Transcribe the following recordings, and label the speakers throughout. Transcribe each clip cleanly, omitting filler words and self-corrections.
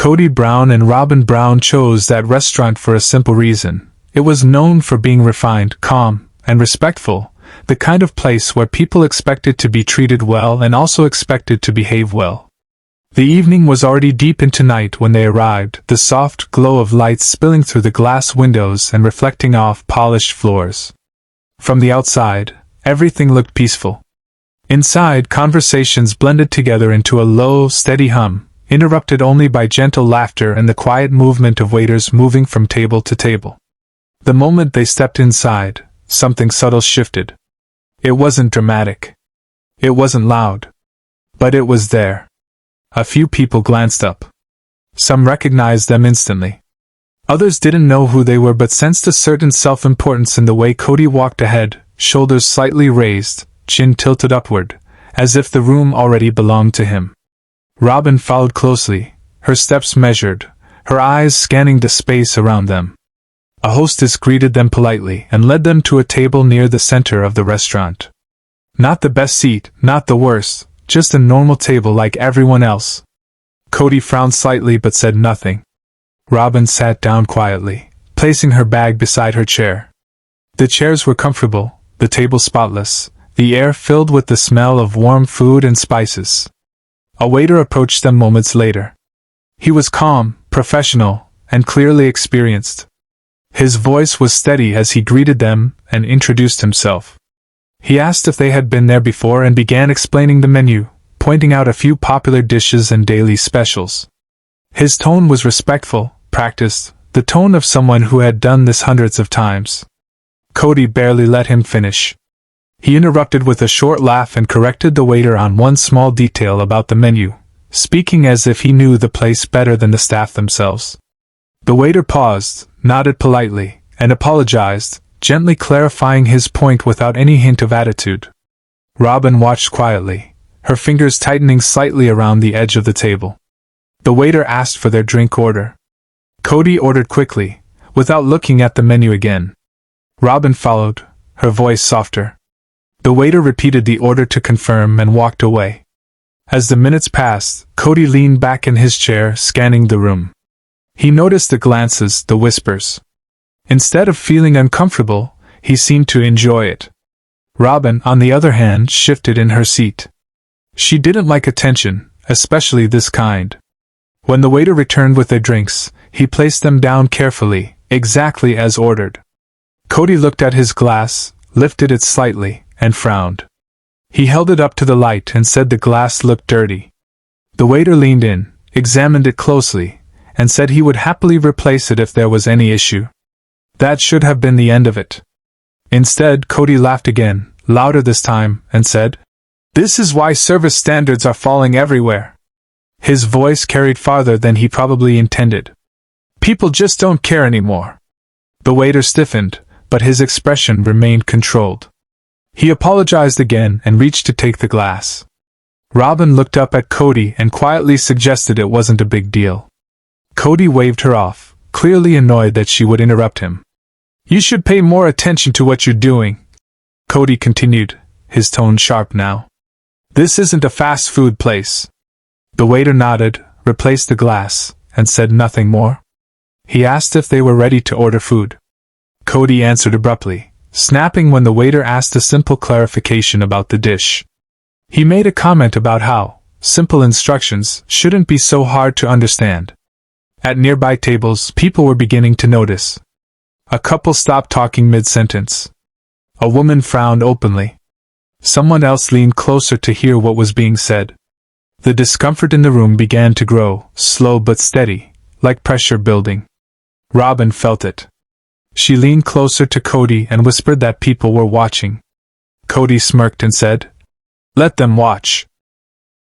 Speaker 1: Kody Brown and Robyn Brown chose that restaurant for a simple reason. It was known for being refined, calm, and respectful, the kind of place where people expected to be treated well and also expected to behave well. The evening was already deep into night when they arrived, the soft glow of lights spilling through the glass windows and reflecting off polished floors. From the outside, everything looked peaceful. Inside, conversations blended together into a low, steady hum, interrupted only by gentle laughter and the quiet movement of waiters moving from table to table. The moment they stepped inside, something subtle shifted. It wasn't dramatic. It wasn't loud. But it was there. A few people glanced up. Some recognized them instantly. Others didn't know who they were but sensed a certain self-importance in the way Kody walked ahead, shoulders slightly raised, chin tilted upward, as if the room already belonged to him. Robyn followed closely, her steps measured, her eyes scanning the space around them. A hostess greeted them politely and led them to a table near the center of the restaurant. Not the best seat, not the worst, just a normal table like everyone else. Kody frowned slightly but said nothing. Robyn sat down quietly, placing her bag beside her chair. The chairs were comfortable, the table spotless, the air filled with the smell of warm food and spices. A waiter approached them moments later. He was calm, professional, and clearly experienced. His voice was steady as he greeted them and introduced himself. He asked if they had been there before and began explaining the menu, pointing out a few popular dishes and daily specials. His tone was respectful, practiced, the tone of someone who had done this hundreds of times. Kody barely let him finish. He interrupted with a short laugh and corrected the waiter on one small detail about the menu, speaking as if he knew the place better than the staff themselves. The waiter paused, nodded politely, and apologized, gently clarifying his point without any hint of attitude. Robyn watched quietly, her fingers tightening slightly around the edge of the table. The waiter asked for their drink order. Kody ordered quickly, without looking at the menu again. Robyn followed, her voice softer. The waiter repeated the order to confirm and walked away. As the minutes passed, Kody leaned back in his chair, scanning the room. He noticed the glances, the whispers. Instead of feeling uncomfortable, he seemed to enjoy it. Robyn, on the other hand, shifted in her seat. She didn't like attention, especially this kind. When the waiter returned with their drinks, he placed them down carefully, exactly as ordered. Kody looked at his glass, lifted it slightly, and frowned. He held it up to the light and said the glass looked dirty. The waiter leaned in, examined it closely, and said he would happily replace it if there was any issue. That should have been the end of it. Instead, Kody laughed again, louder this time, and said, "This is why service standards are falling everywhere." His voice carried farther than he probably intended. People just don't care anymore. The waiter stiffened, but his expression remained controlled. He apologized again and reached to take the glass. Robyn looked up at Kody and quietly suggested it wasn't a big deal. Kody waved her off, clearly annoyed that she would interrupt him. "You should pay more attention to what you're doing," Kody continued, his tone sharp now. "This isn't a fast food place." The waiter nodded, replaced the glass, and said nothing more. He asked if they were ready to order food. Kody answered abruptly, snapping when the waiter asked a simple clarification about the dish. He made a comment about how simple instructions shouldn't be so hard to understand. At nearby tables, people were beginning to notice. A couple stopped talking mid-sentence. A woman frowned openly. Someone else leaned closer to hear what was being said. The discomfort in the room began to grow, slow but steady, like pressure building. Robyn felt it. She leaned closer to Kody and whispered that people were watching. Kody smirked and said, "Let them watch."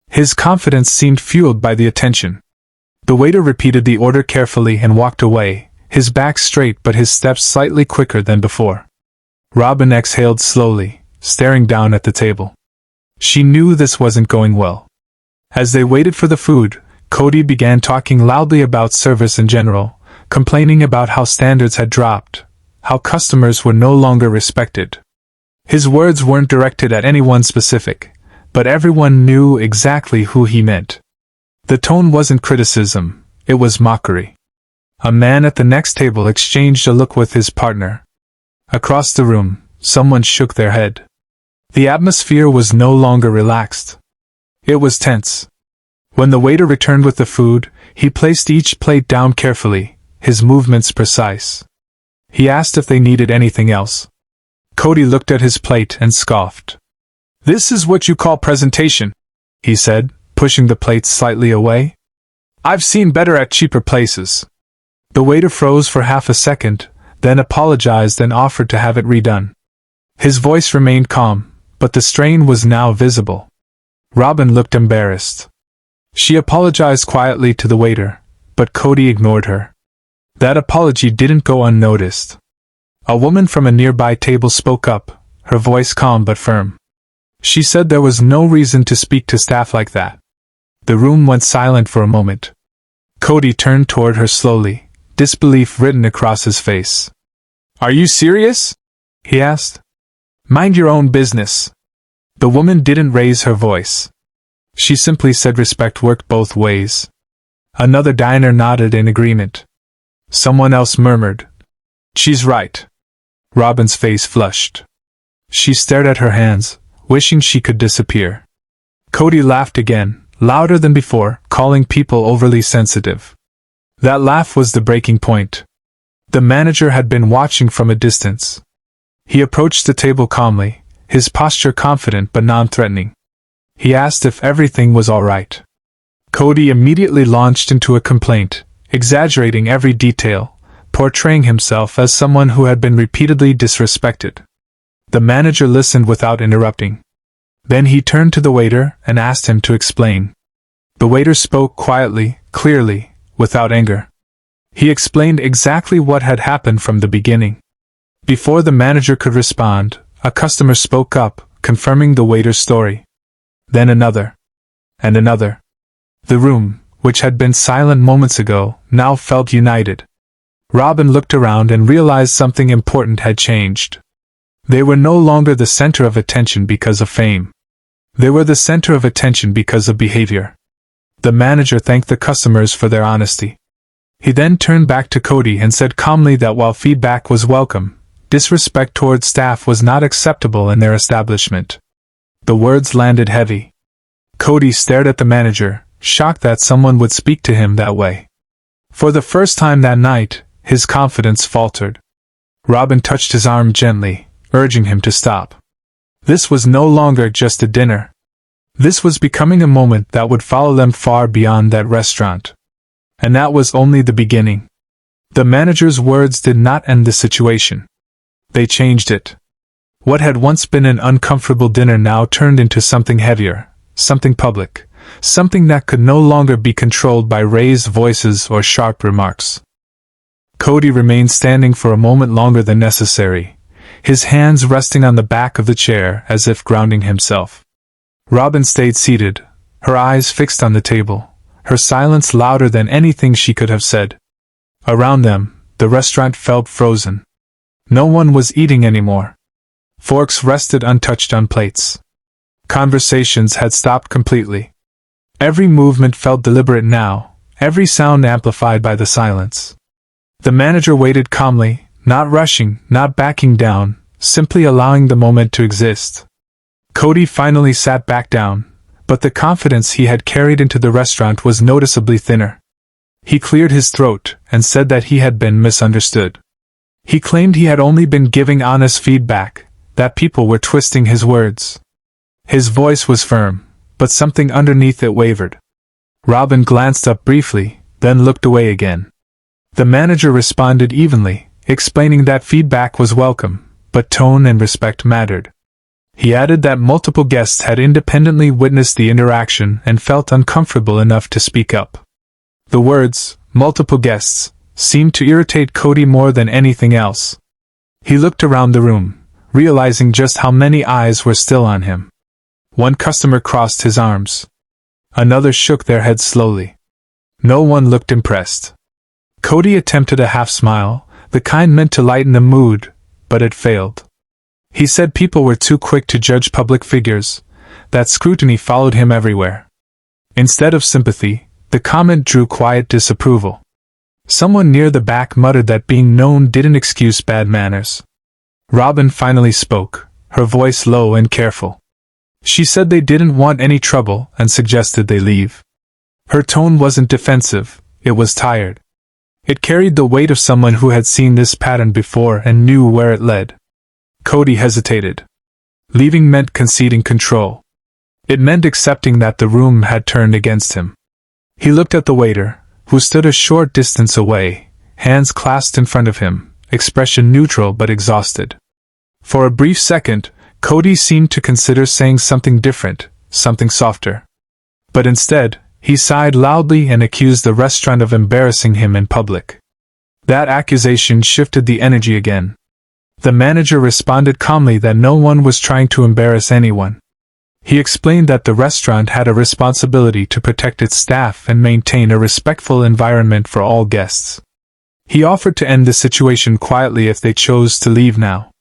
Speaker 1: His confidence seemed fueled by the attention. The waiter repeated the order carefully and walked away, his back straight but his steps slightly quicker than before. Robyn exhaled slowly, staring down at the table. She knew this wasn't going well. As they waited for the food, Kody began talking loudly about service in general, complaining about how standards had dropped, how customers were no longer respected. His words weren't directed at anyone specific, but everyone knew exactly who he meant. The tone wasn't criticism, It was mockery. A man at the next table exchanged a look with his partner. Across the room, someone shook their head. The atmosphere was no longer relaxed. It was tense. When the waiter returned with the food, he placed each plate down carefully, his movements precise. He asked if they needed anything else. Kody looked at his plate and scoffed. "This is what you call presentation," he said, pushing the plates slightly away. "I've seen better at cheaper places." The waiter froze for half a second, then apologized and offered to have it redone. His voice remained calm, but the strain was now visible. Robyn looked embarrassed. She apologized quietly to the waiter, but Kody ignored her. That apology didn't go unnoticed. A woman from a nearby table spoke up, her voice calm but firm. She said there was no reason to speak to staff like that. The room went silent for a moment. Kody turned toward her slowly, disbelief written across his face. "Are you serious?" he asked. "Mind your own business." The woman didn't raise her voice. She simply said respect worked both ways. Another diner nodded in agreement. Someone else murmured, "She's right." Robyn's face flushed. She stared at her hands, wishing she could disappear. Kody laughed again, louder than before, calling people overly sensitive. That laugh was the breaking point. The manager had been watching from a distance. He approached the table calmly, his posture confident but non-threatening. He asked if everything was all right. Kody immediately launched into a complaint, exaggerating every detail, portraying himself as someone who had been repeatedly disrespected. The manager listened without interrupting. Then he turned to the waiter and asked him to explain. The waiter spoke quietly, clearly, without anger. He explained exactly what had happened from the beginning. Before the manager could respond, a customer spoke up, confirming the waiter's story. Then another. And another. The room, which had been silent moments ago, now felt united. Robyn looked around and realized something important had changed. They were no longer the center of attention because of fame. They were the center of attention because of behavior. The manager thanked the customers for their honesty. He then turned back to Kody and said calmly that while feedback was welcome, disrespect towards staff was not acceptable in their establishment. The words landed heavy. Kody stared at the manager, shocked that someone would speak to him that way. For the first time that night, his confidence faltered. Robyn touched his arm gently, urging him to stop. This was no longer just a dinner. This was becoming a moment that would follow them far beyond that restaurant. And that was only the beginning. The manager's words did not end the situation. They changed it. What had once been an uncomfortable dinner now turned into something heavier, something public, something that could no longer be controlled by raised voices or sharp remarks. Kody remained standing for a moment longer than necessary, his hands resting on the back of the chair as if grounding himself. Robyn stayed seated, her eyes fixed on the table, her silence louder than anything she could have said. Around them, the restaurant felt frozen. No one was eating anymore. Forks rested untouched on plates. Conversations had stopped completely. Every movement felt deliberate now, every sound amplified by the silence. The manager waited calmly, not rushing, not backing down, simply allowing the moment to exist. Kody finally sat back down, but the confidence he had carried into the restaurant was noticeably thinner. He cleared his throat and said that he had been misunderstood. He claimed he had only been giving honest feedback, that people were twisting his words. His voice was firm, but something underneath it wavered. Robyn glanced up briefly, then looked away again. The manager responded evenly, explaining that feedback was welcome, but tone and respect mattered. He added that multiple guests had independently witnessed the interaction and felt uncomfortable enough to speak up. The words, multiple guests, seemed to irritate Kody more than anything else. He looked around the room, realizing just how many eyes were still on him. One customer crossed his arms. Another shook their heads slowly. No one looked impressed. Kody attempted a half smile, the kind meant to lighten the mood, but it failed. He said people were too quick to judge public figures, that scrutiny followed him everywhere. Instead of sympathy, the comment drew quiet disapproval. Someone near the back muttered that being known didn't excuse bad manners. Robyn finally spoke, her voice low and careful. She said they didn't want any trouble and suggested they leave. Her tone wasn't defensive, it was tired. It carried the weight of someone who had seen this pattern before and knew where it led. Kody hesitated. Leaving meant conceding control. It meant accepting that the room had turned against him. He looked at the waiter, who stood a short distance away, hands clasped in front of him, expression neutral but exhausted. For a brief second, Kody seemed to consider saying something different, something softer. But instead, he sighed loudly and accused the restaurant of embarrassing him in public. That accusation shifted the energy again. The manager responded calmly that no one was trying to embarrass anyone. He explained that the restaurant had a responsibility to protect its staff and maintain a respectful environment for all guests. He offered to end the situation quietly if they chose to leave now.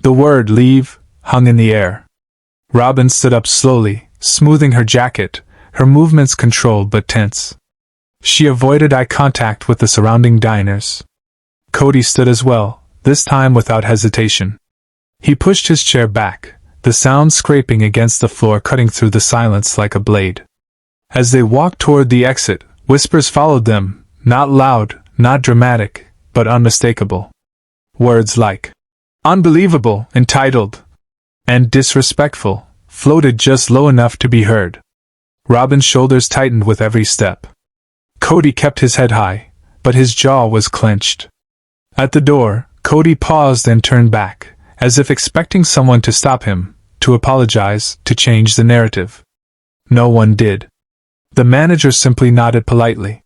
Speaker 1: The word leave hung in the air. Robyn stood up slowly, smoothing her jacket, her movements controlled but tense. She avoided eye contact with the surrounding diners. Kody stood as well, this time without hesitation. He pushed his chair back, the sound scraping against the floor cutting through the silence like a blade. As they walked toward the exit, whispers followed them, not loud, not dramatic, but unmistakable. Words like unbelievable, entitled, and disrespectful floated just low enough to be heard. Robyn's shoulders tightened with every step. Kody kept his head high, but his jaw was clenched. At the door, Kody paused and turned back, as if expecting someone to stop him, to apologize, to change the narrative. No one did. The manager simply nodded politely.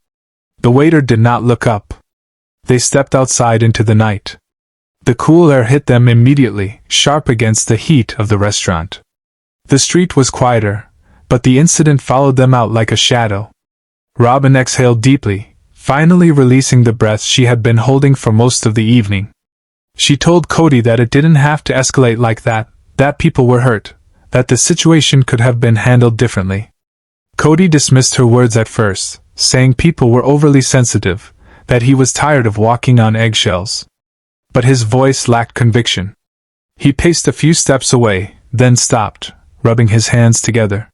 Speaker 1: The waiter did not look up. They stepped outside into the night. The cool air hit them immediately, sharp against the heat of the restaurant. The street was quieter, but the incident followed them out like a shadow. Robyn exhaled deeply, finally releasing the breath she had been holding for most of the evening. She told Kody that it didn't have to escalate like that people were hurt, that the situation could have been handled differently. Kody dismissed her words at first, saying people were overly sensitive, that he was tired of walking on eggshells. But his voice lacked conviction. He paced a few steps away, then stopped, rubbing his hands together.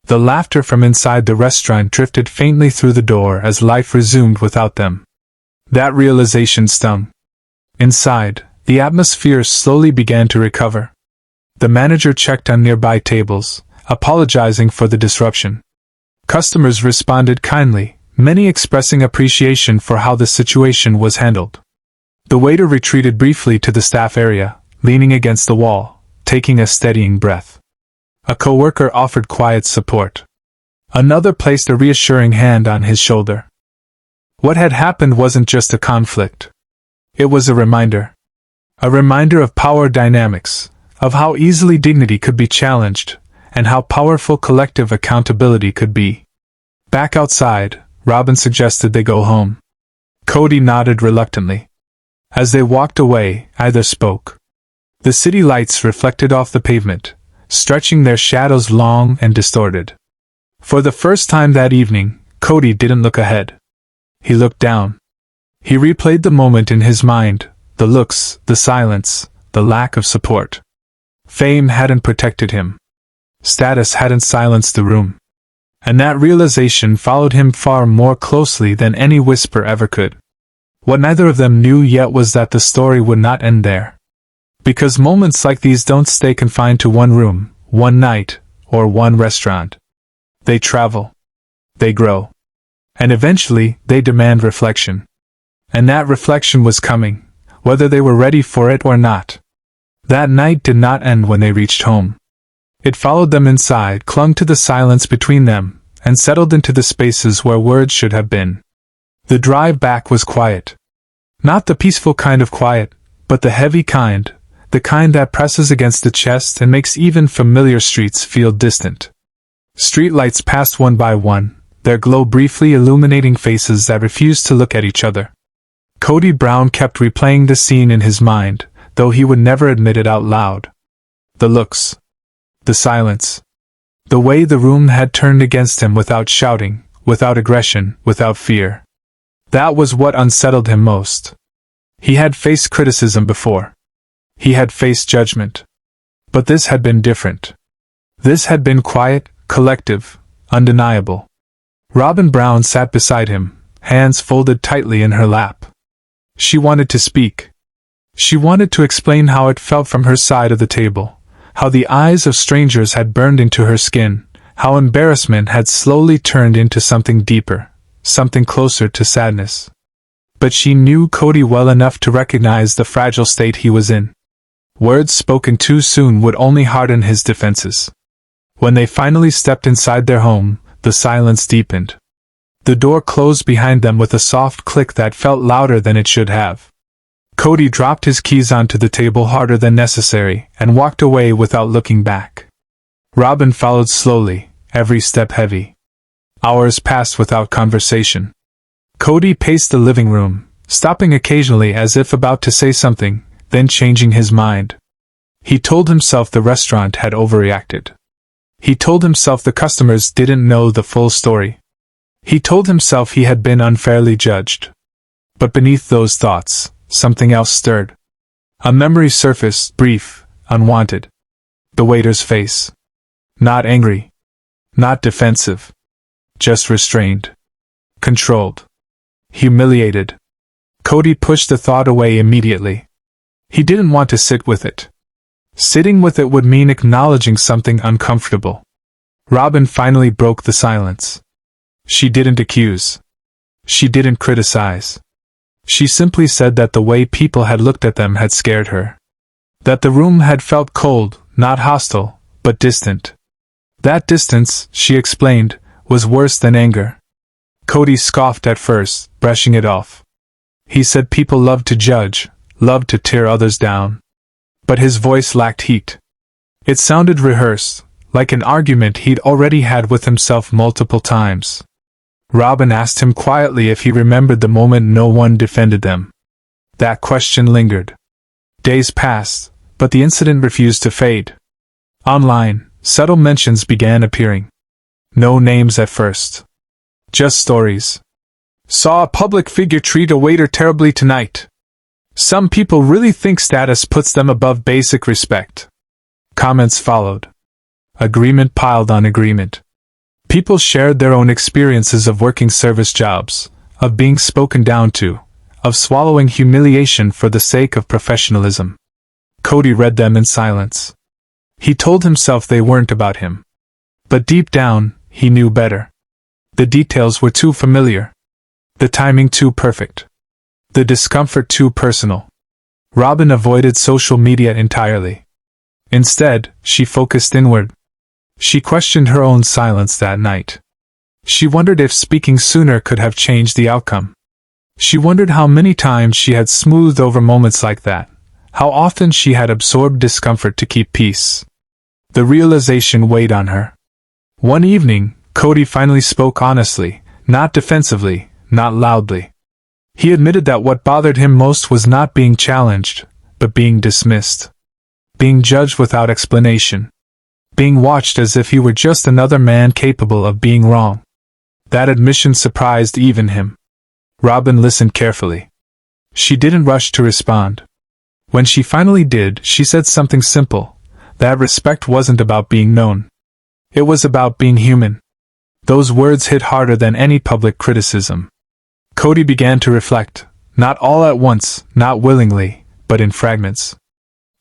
Speaker 1: The laughter from inside the restaurant drifted faintly through the door as life resumed without them. That realization stung. Inside, the atmosphere slowly began to recover. The manager checked on nearby tables, apologizing for the disruption. Customers responded kindly, many expressing appreciation for how the situation was handled. The waiter retreated briefly to the staff area, leaning against the wall, taking a steadying breath. A coworker offered quiet support. Another placed a reassuring hand on his shoulder. What had happened wasn't just a conflict. It was a reminder. A reminder of power dynamics, of how easily dignity could be challenged, and how powerful collective accountability could be. Back outside, Robyn suggested they go home. Kody nodded reluctantly. As they walked away, either spoke. The city lights reflected off the pavement, stretching their shadows long and distorted. For the first time that evening, Kody didn't look ahead. He looked down. He replayed the moment in his mind, the looks, the silence, the lack of support. Fame hadn't protected him. Status hadn't silenced the room. And that realization followed him far more closely than any whisper ever could. What neither of them knew yet was that the story would not end there. Because moments like these don't stay confined to one room, one night, or one restaurant. They travel. They grow. And eventually, they demand reflection. And that reflection was coming, whether they were ready for it or not. That night did not end when they reached home. It followed them inside, clung to the silence between them, and settled into the spaces where words should have been. The drive back was quiet. Not the peaceful kind of quiet, but the heavy kind, the kind that presses against the chest and makes even familiar streets feel distant. Streetlights passed one by one, their glow briefly illuminating faces that refused to look at each other. Kody Brown kept replaying the scene in his mind, though he would never admit it out loud. The looks. The silence. The way the room had turned against him without shouting, without aggression, without fear. That was what unsettled him most. He had faced criticism before. He had faced judgment. But this had been different. This had been quiet, collective, undeniable. Robyn Brown sat beside him, hands folded tightly in her lap. She wanted to speak. She wanted to explain how it felt from her side of the table, how the eyes of strangers had burned into her skin, how embarrassment had slowly turned into something deeper, something closer to sadness. But she knew Kody well enough to recognize the fragile state he was in. Words spoken too soon would only harden his defenses. When they finally stepped inside their home, the silence deepened. The door closed behind them with a soft click that felt louder than it should have. Kody dropped his keys onto the table harder than necessary and walked away without looking back. Robyn followed slowly, every step heavy. Hours passed without conversation. Kody paced the living room, stopping occasionally as if about to say something, then changing his mind. He told himself the restaurant had overreacted. He told himself the customers didn't know the full story. He told himself he had been unfairly judged. But beneath those thoughts, something else stirred. A memory surfaced, brief, unwanted. The waiter's face. Not angry. Not defensive. Just restrained. Controlled. Humiliated. Kody pushed the thought away immediately. He didn't want to sit with it. Sitting with it would mean acknowledging something uncomfortable. Robyn finally broke the silence. She didn't accuse. She didn't criticize. She simply said that the way people had looked at them had scared her. That the room had felt cold, not hostile, but distant. That distance, she explained, was worse than anger. Kody scoffed at first, brushing it off. He said people loved to judge, loved to tear others down. But his voice lacked heat. It sounded rehearsed, like an argument he'd already had with himself multiple times. Robyn asked him quietly if he remembered the moment no one defended them. That question lingered. Days passed, but the incident refused to fade. Online, subtle mentions began appearing. No names at first. Just stories. Saw a public figure treat a waiter terribly tonight. Some people really think status puts them above basic respect. Comments followed. Agreement piled on agreement. People shared their own experiences of working service jobs, of being spoken down to, of swallowing humiliation for the sake of professionalism. Kody read them in silence. He told himself they weren't about him. But deep down, he knew better. The details were too familiar. The timing too perfect. The discomfort too personal. Robyn avoided social media entirely. Instead, she focused inward. She questioned her own silence that night. She wondered if speaking sooner could have changed the outcome. She wondered how many times she had smoothed over moments like that, how often she had absorbed discomfort to keep peace. The realization weighed on her. One evening, Kody finally spoke honestly, not defensively, not loudly. He admitted that what bothered him most was not being challenged, but being dismissed. Being judged without explanation. Being watched as if he were just another man capable of being wrong. That admission surprised even him. Robyn listened carefully. She didn't rush to respond. When she finally did, she said something simple, that respect wasn't about being known. It was about being human. Those words hit harder than any public criticism. Kody began to reflect, not all at once, not willingly, but in fragments.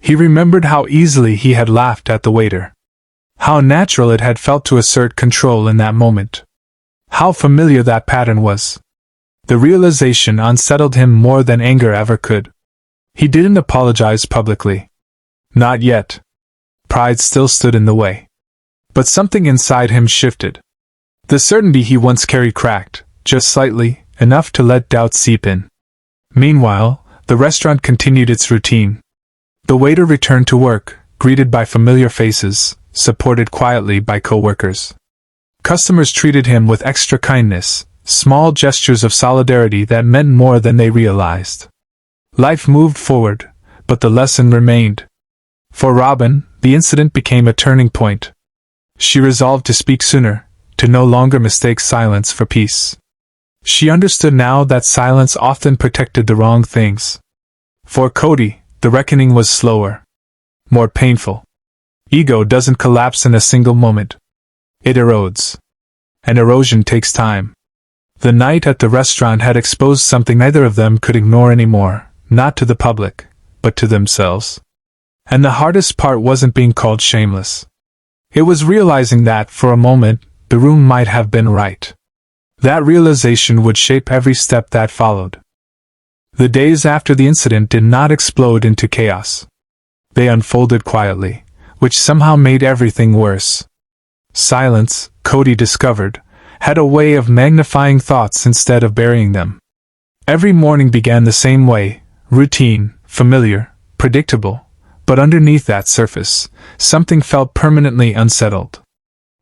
Speaker 1: He remembered how easily he had laughed at the waiter. How natural it had felt to assert control in that moment. How familiar that pattern was. The realization unsettled him more than anger ever could. He didn't apologize publicly. Not yet. Pride still stood in the way. But something inside him shifted. The certainty he once carried cracked, just slightly, enough to let doubt seep in. Meanwhile, the restaurant continued its routine. The waiter returned to work, greeted by familiar faces, supported quietly by co-workers. Customers treated him with extra kindness, small gestures of solidarity that meant more than they realized. Life moved forward, but the lesson remained. For Robyn, the incident became a turning point. She resolved to speak sooner, to no longer mistake silence for peace. She understood now that silence often protected the wrong things. For Kody, the reckoning was slower, more painful. Ego doesn't collapse in a single moment. It erodes. And erosion takes time. The night at the restaurant had exposed something neither of them could ignore anymore, not to the public, but to themselves. And the hardest part wasn't being called shameless. It was realizing that, for a moment, the room might have been right. That realization would shape every step that followed. The days after the incident did not explode into chaos. They unfolded quietly, which somehow made everything worse. Silence, Kody discovered, had a way of magnifying thoughts instead of burying them. Every morning began the same way, routine, familiar, predictable, but underneath that surface, something felt permanently unsettled.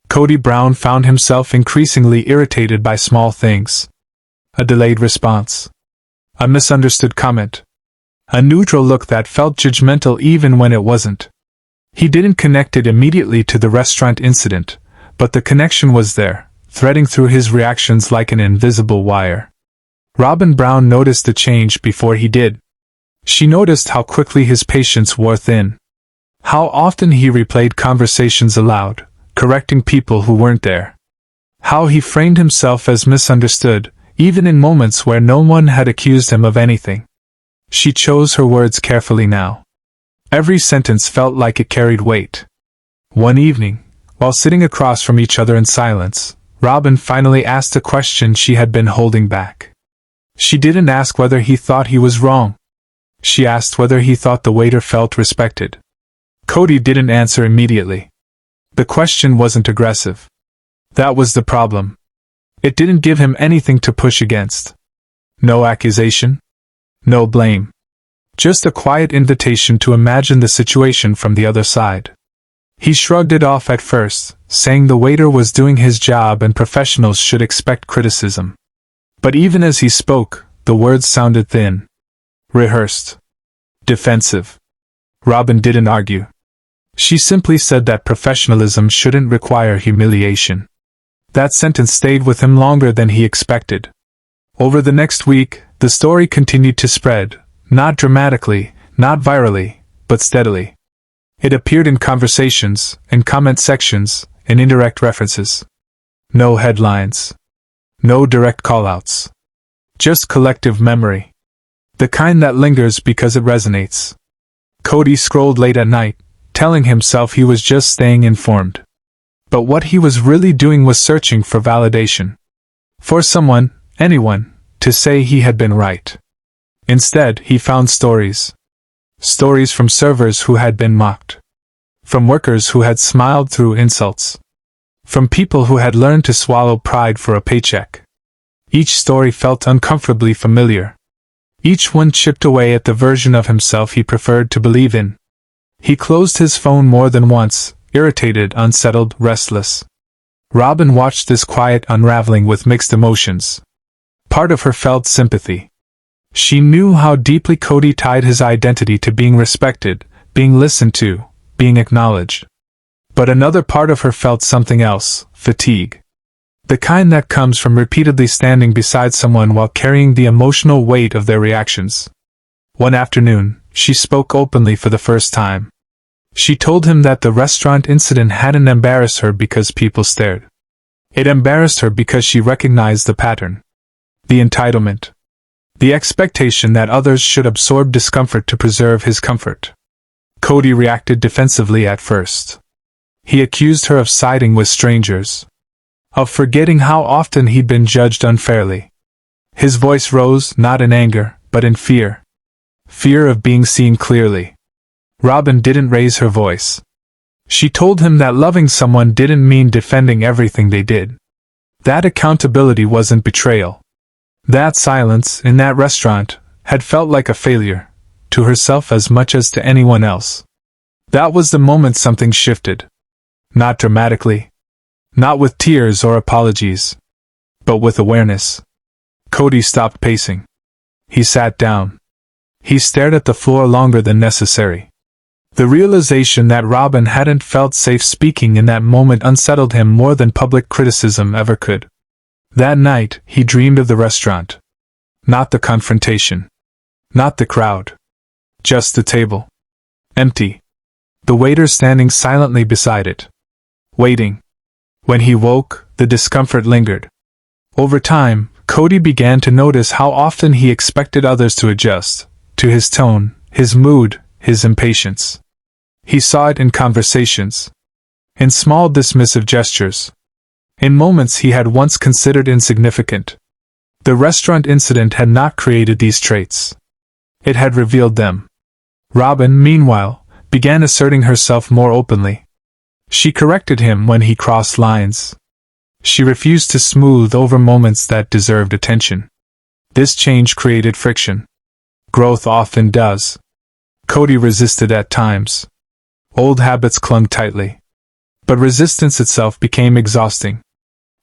Speaker 1: Kody Brown found himself increasingly irritated by small things. A delayed response. A misunderstood comment. A neutral look that felt judgmental even when it wasn't. He didn't connect it immediately to the restaurant incident, but the connection was there, threading through his reactions like an invisible wire. Robyn Brown noticed the change before he did. She noticed how quickly his patience wore thin. How often he replayed conversations aloud, correcting people who weren't there. How he framed himself as misunderstood, even in moments where no one had accused him of anything. She chose her words carefully now. Every sentence felt like it carried weight. One evening, while sitting across from each other in silence, Robyn finally asked a question she had been holding back. She didn't ask whether he thought he was wrong. She asked whether he thought the waiter felt respected. Kody didn't answer immediately. The question wasn't aggressive. That was the problem. It didn't give him anything to push against. No accusation. No blame. Just a quiet invitation to imagine the situation from the other side. He shrugged it off at first, saying the waiter was doing his job and professionals should expect criticism. But even as he spoke, the words sounded thin. Rehearsed. Defensive. Robyn didn't argue. She simply said that professionalism shouldn't require humiliation. That sentence stayed with him longer than he expected. Over the next week, the story continued to spread, not dramatically, not virally, but steadily. It appeared in conversations, in comment sections, in indirect references. No headlines. No direct callouts. Just collective memory. The kind that lingers because it resonates. Kody scrolled late at night, telling himself he was just staying informed. But what he was really doing was searching for validation. For someone, anyone, to say he had been right. Instead, he found stories. Stories from servers who had been mocked. From workers who had smiled through insults. From people who had learned to swallow pride for a paycheck. Each story felt uncomfortably familiar. Each one chipped away at the version of himself he preferred to believe in. He closed his phone more than once, irritated, unsettled, restless. Robyn watched this quiet unraveling with mixed emotions. Part of her felt sympathy. She knew how deeply Kody tied his identity to being respected, being listened to, being acknowledged. But another part of her felt something else, fatigue. The kind that comes from repeatedly standing beside someone while carrying the emotional weight of their reactions. One afternoon, she spoke openly for the first time. She told him that the restaurant incident hadn't embarrassed her because people stared. It embarrassed her because she recognized the pattern. The entitlement. The expectation that others should absorb discomfort to preserve his comfort. Kody reacted defensively at first. He accused her of siding with strangers. Of forgetting how often he'd been judged unfairly. His voice rose, not in anger, but in fear. Fear of being seen clearly. Robyn didn't raise her voice. She told him that loving someone didn't mean defending everything they did. That accountability wasn't betrayal. That silence, in that restaurant, had felt like a failure, to herself as much as to anyone else. That was the moment something shifted. Not dramatically. Not with tears or apologies. But with awareness. Kody stopped pacing. He sat down. He stared at the floor longer than necessary. The realization that Robyn hadn't felt safe speaking in that moment unsettled him more than public criticism ever could. That night, he dreamed of the restaurant. Not the confrontation. Not the crowd. Just the table. Empty. The waiter standing silently beside it. Waiting. When he woke, the discomfort lingered. Over time, Kody began to notice how often he expected others to adjust, to his tone, his mood, his impatience. He saw it in conversations. In small dismissive gestures. In moments he had once considered insignificant. The restaurant incident had not created these traits. It had revealed them. Robyn, meanwhile, began asserting herself more openly. She corrected him when he crossed lines. She refused to smooth over moments that deserved attention. This change created friction. Growth often does. Kody resisted at times. Old habits clung tightly. But resistance itself became exhausting.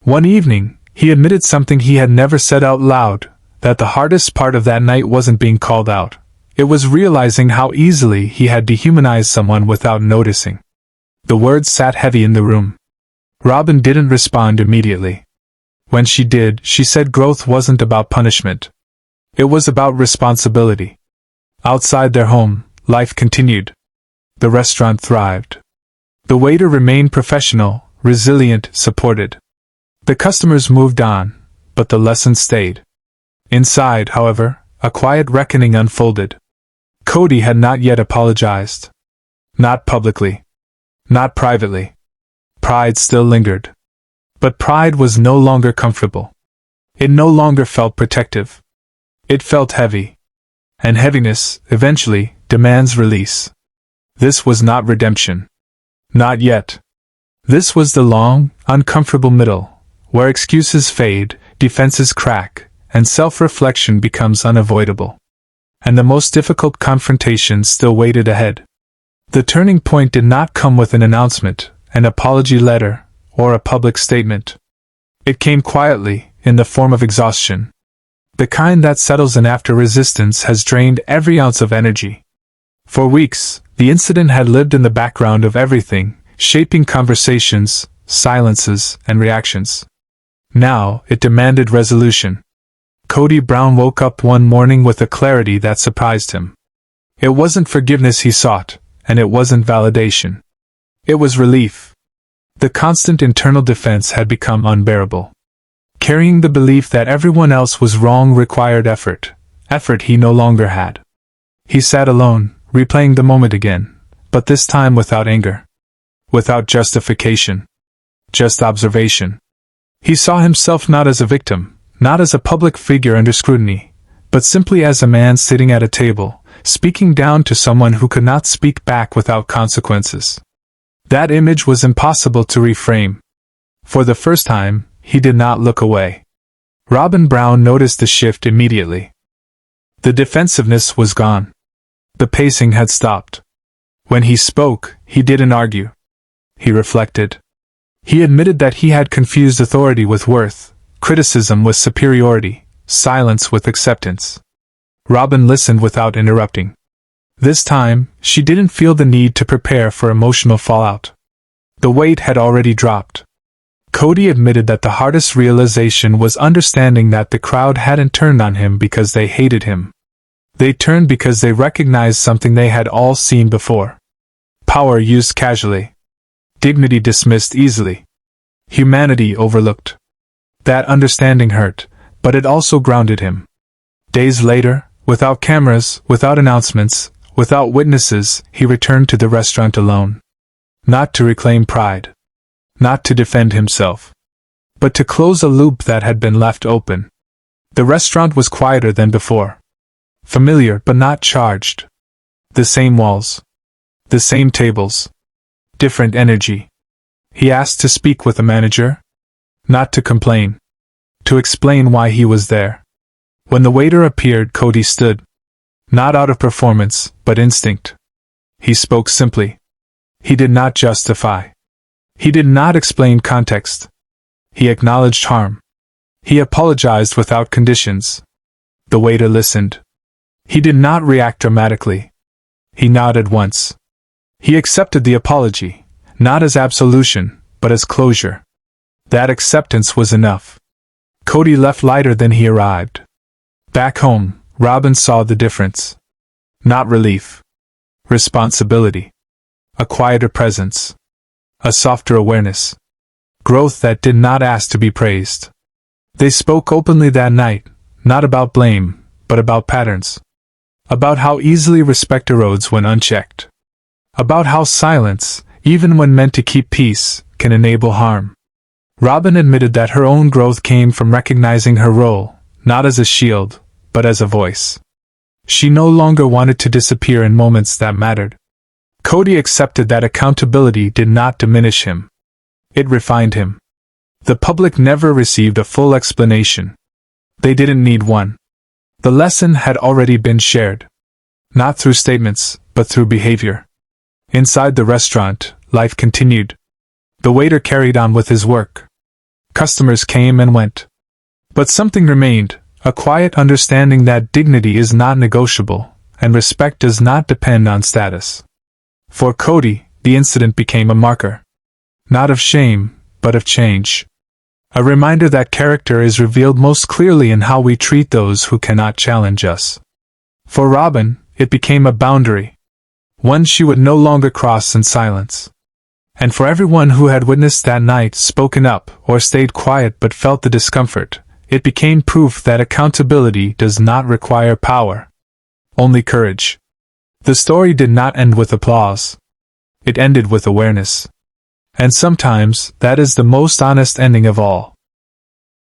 Speaker 1: One evening, he admitted something he had never said out loud, that the hardest part of that night wasn't being called out. It was realizing how easily he had dehumanized someone without noticing. The words sat heavy in the room. Robyn didn't respond immediately. When she did, she said growth wasn't about punishment. It was about responsibility. Outside their home, life continued. The restaurant thrived. The waiter remained professional, resilient, supported. The customers moved on, but the lesson stayed. Inside, however, a quiet reckoning unfolded. Kody had not yet apologized. Not publicly. Not privately. Pride still lingered. But pride was no longer comfortable. It no longer felt protective. It felt heavy. And heaviness, eventually, demands release. This was not redemption. Not yet. This was the long, uncomfortable middle, where excuses fade, defenses crack, and self-reflection becomes unavoidable. And the most difficult confrontation still waited ahead. The turning point did not come with an announcement, an apology letter, or a public statement. It came quietly, in the form of exhaustion. The kind that settles in after resistance has drained every ounce of energy. For weeks, the incident had lived in the background of everything, shaping conversations, silences, and reactions. Now, it demanded resolution. Kody Brown woke up one morning with a clarity that surprised him. It wasn't forgiveness he sought, and it wasn't validation. It was relief. The constant internal defense had become unbearable. Carrying the belief that everyone else was wrong required effort he no longer had. He sat alone, replaying the moment again, but this time without anger. Without justification. Just observation. He saw himself not as a victim, not as a public figure under scrutiny, but simply as a man sitting at a table, speaking down to someone who could not speak back without consequences. That image was impossible to reframe. For the first time, he did not look away. Robyn Brown noticed the shift immediately. The defensiveness was gone. The pacing had stopped. When he spoke, he didn't argue. He reflected. He admitted that he had confused authority with worth, criticism with superiority, silence with acceptance. Robyn listened without interrupting. This time, she didn't feel the need to prepare for emotional fallout. The weight had already dropped. Kody admitted that the hardest realization was understanding that the crowd hadn't turned on him because they hated him. They turned because they recognized something they had all seen before. Power used casually. Dignity dismissed easily. Humanity overlooked. That understanding hurt, but it also grounded him. Days later, without cameras, without announcements, without witnesses, he returned to the restaurant alone. Not to reclaim pride. Not to defend himself. But to close a loop that had been left open. The restaurant was quieter than before. Familiar but not charged. The same walls. The same tables. Different energy. He asked to speak with a manager. Not to complain. To explain why he was there. When the waiter appeared, Kody stood. Not out of performance, but instinct. He spoke simply. He did not justify. He did not explain context. He acknowledged harm. He apologized without conditions. The waiter listened. He did not react dramatically. He nodded once. He accepted the apology, not as absolution, but as closure. That acceptance was enough. Kody left lighter than he arrived. Back home, Robyn saw the difference. Not relief. Responsibility. A quieter presence. A softer awareness. Growth that did not ask to be praised. They spoke openly that night, not about blame, but about patterns. About how easily respect erodes when unchecked. About how silence, even when meant to keep peace, can enable harm. Robyn admitted that her own growth came from recognizing her role, not as a shield, but as a voice. She no longer wanted to disappear in moments that mattered. Kody accepted that accountability did not diminish him. It refined him. The public never received a full explanation. They didn't need one. The lesson had already been shared. Not through statements, but through behavior. Inside the restaurant, life continued. The waiter carried on with his work. Customers came and went. But something remained, a quiet understanding that dignity is not negotiable, and respect does not depend on status. For Kody, the incident became a marker. Not of shame, but of change. A reminder that character is revealed most clearly in how we treat those who cannot challenge us. For Robyn, it became a boundary. One she would no longer cross in silence. And for everyone who had witnessed that night, spoken up, or stayed quiet but felt the discomfort, it became proof that accountability does not require power. Only courage. The story did not end with applause. It ended with awareness. And sometimes, that is the most honest ending of all.